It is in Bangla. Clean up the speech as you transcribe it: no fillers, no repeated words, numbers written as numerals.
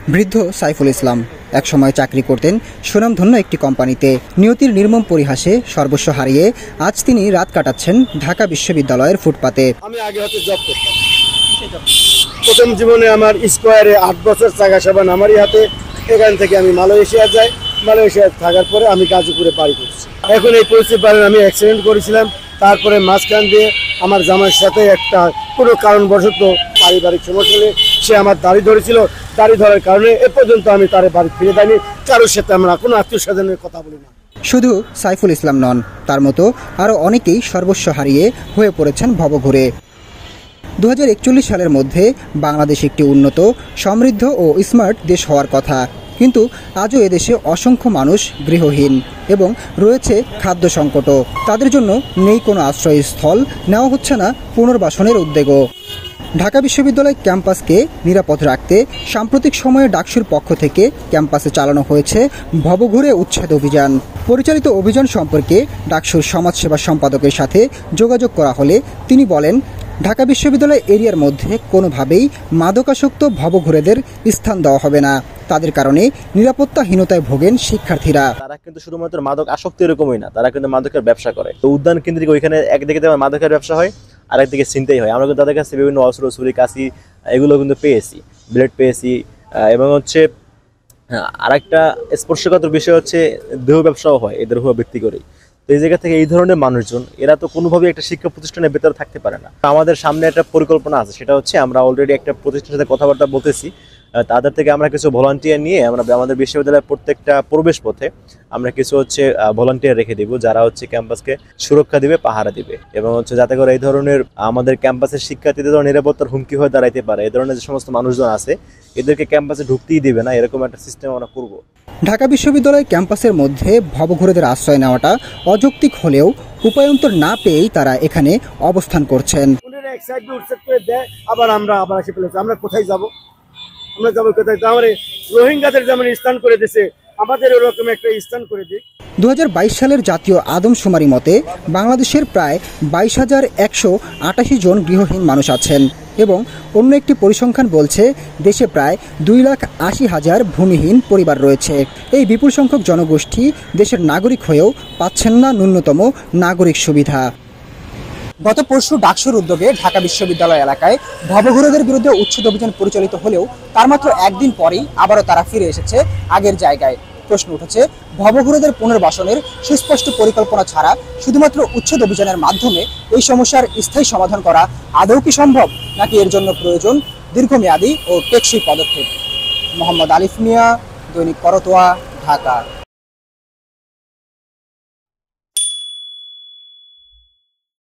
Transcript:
বৃদ্ধ সাইফুল ইসলাম একসময় চাকরি করতেন সুনামধন্য একটি কোম্পানিতে। নিয়তির নির্মম পরিহাসে সর্বস্ব হারিয়ে আজ তিনি রাত কাটাচ্ছেন ঢাকা বিশ্ববিদ্যালয়ের ফুটপাতে। আমি আগে হচ্ছে জব করতাম। প্রথম জীবনে আমার স্কোয়ারে 8 বছর চাকা সেবান আমারই হাতে। এখান থেকে আমি মালয়েশিয়া যাই, মালয়েশিয়া থাকার পরে আমি গাজীপুরে বাড়ি করছি। এখন এই পরিস্থিতি আমি অ্যাক্সিডেন্ট করেছিলাম, তারপরে মাঝখান দিয়ে আমার জামাইয়ের সাথে একটা কোনো কারণবশত পারিবারিক সমস্যা হলে সে আমার দাড়ি ধরেছিল। দাড়ি ধরার কারণে এ পর্যন্ত আমি তার বাড়ি ফিরে যাইনি। কারোর সাথে আমরা কোনো আত্মীয় স্বজনের কথা বলি না। শুধু সাইফুল ইসলাম নন, তার মতো আরও অনেকেই সর্বস্ব হারিয়ে হয়ে পড়েছেন ভবঘুরে। 2041 সালের মধ্যে বাংলাদেশ একটি উন্নত, সমৃদ্ধ ও স্মার্ট দেশ হওয়ার কথা, কিন্তু আজও এদেশে অসংখ্য মানুষ গৃহহীন এবং রয়েছে খাদ্য সংকটও। তাদের জন্য নেই কোনো আশ্রয়স্থল, নেওয়া হচ্ছে না পুনর্বাসনের উদ্যোগও। ঢাকা বিশ্ববিদ্যালয় ক্যাম্পাসকে নিরাপদ রাখতে সাম্প্রতিক সময়ে ডাকসুর পক্ষ থেকে ক্যাম্পাসে চালানো হয়েছে ভবঘুরে উচ্ছেদ অভিযান। পরিচালিত অভিযান সম্পর্কে ডাকসুর সমাজসেবা সম্পাদকের সাথে যোগাযোগ করা হলে তিনি বলেন, ঢাকা বিশ্ববিদ্যালয় এরিয়ার মধ্যে কোনোভাবেই মাদকাসক্ত ভবঘুরেদের স্থান দেওয়া হবে না। তাদের কারণে নিরাপত্তাহীনতায় ভোগেন শিক্ষার্থীরা। তারা কিন্তু শুধুমাত্র মাদক আসক্তি এরকমই না, তারা কিন্তু মাদকের ব্যবসা করে। তো উদ্যান কেন্দ্রিক ওইখানে একদিকে মাদকের ব্যবসা হয়, আরেকদিকে ছিনতাই হয়। আমরা কিন্তু তাদের কাছে বিভিন্ন অস্ত্র, ছুরি, কাঁচি এগুলো কিন্তু পেয়েছি, ব্লেড পেয়েছি। এবং হচ্ছে আরেকটা স্পর্শকাতর বিষয় হচ্ছে দেহ ব্যবসাও হয় এদের উপর ভিত্তি করেই। তো এই জায়গা থেকে এই ধরনের মানুষজন এরা তো কোনোভাবেই একটা শিক্ষা প্রতিষ্ঠানের ভেতরে থাকতে পারে না। আমাদের সামনে একটা পরিকল্পনা আছে, সেটা হচ্ছে আমরা অলরেডি একটা প্রতিষ্ঠানের সাথে কথাবার্তা বলতেছি। তাদের থেকে আমরা কিছু ভলান্টিয়ার নিয়ে আমরা আমাদের বিশ্ববিদ্যালয়ের প্রত্যেকটা প্রবেশ পথে আমরা কিছু হচ্ছে ভলান্টিয়ার রেখে দিব, যারা হচ্ছে ক্যাম্পাসকে সুরক্ষা দিবে, পাহারা দিবে, এবং হচ্ছে যাতে করে এই ধরনের আমাদের ক্যাম্পাসের শিক্ষার্থীদের নিরাপত্তার হুমকি হয়ে দাঁড়াইতে পারে এই ধরনের যে সমস্ত মানুষজন আছে এদেরকে ক্যাম্পাসে ঢুকতেই দিবে না, এরকম একটা সিস্টেম আমরা করব। ঢাকা বিশ্ববিদ্যালয় ক্যাম্পাসের মধ্যে ভবঘুরেদের আশ্রয় নেওয়াটা অযৌক্তিক হলেও উপায়ন্তর না পেয়েই তারা এখানে অবস্থান করছেন। আবার আমরা এসে ফেলেছি, আমরা কোথায় যাব? আমরা যাবো কোথায়? আমার রোহিঙ্গাদের যেমন স্থান করে দিয়েছে, আমাদের ওরকম একটা স্থান করে দিই। 2022 সালের জাতীয় আদমশুমারি মতে বাংলাদেশের প্রায় 22,188 জন গৃহহীন মানুষ আছেন এবং অন্য একটি পরিসংখ্যান বলছে দেশে প্রায় 2,80,000 ভূমিহীন পরিবার রয়েছে। এই বিপুল সংখ্যক জনগোষ্ঠী দেশের নাগরিক হয়েও পাচ্ছেন না ন্যূনতম নাগরিক সুবিধা। গত পরশু ডাকসুর উদ্যোগে ঢাকা বিশ্ববিদ্যালয় এলাকায় ভবঘুরেদের বিরুদ্ধে উচ্ছেদ অভিযান পরিচালিত হলেও তার মাত্র একদিন পরেই আবারও তারা ফিরে এসেছে আগের জায়গায়। প্রশ্ন উঠেছে, ভবঘুরেদের পুনর্বাসনের সুস্পষ্ট পরিকল্পনা ছাড়া শুধুমাত্র উচ্ছেদ অভিযানের মাধ্যমে এই সমস্যার স্থায়ী সমাধান করা আদৌ কি সম্ভব, নাকি এর জন্য প্রয়োজন দীর্ঘমেয়াদী ও টেকসই পদক্ষেপ? মোহাম্মদ আলিফ মিয়া, দৈনিক করতোয়া, ঢাকা।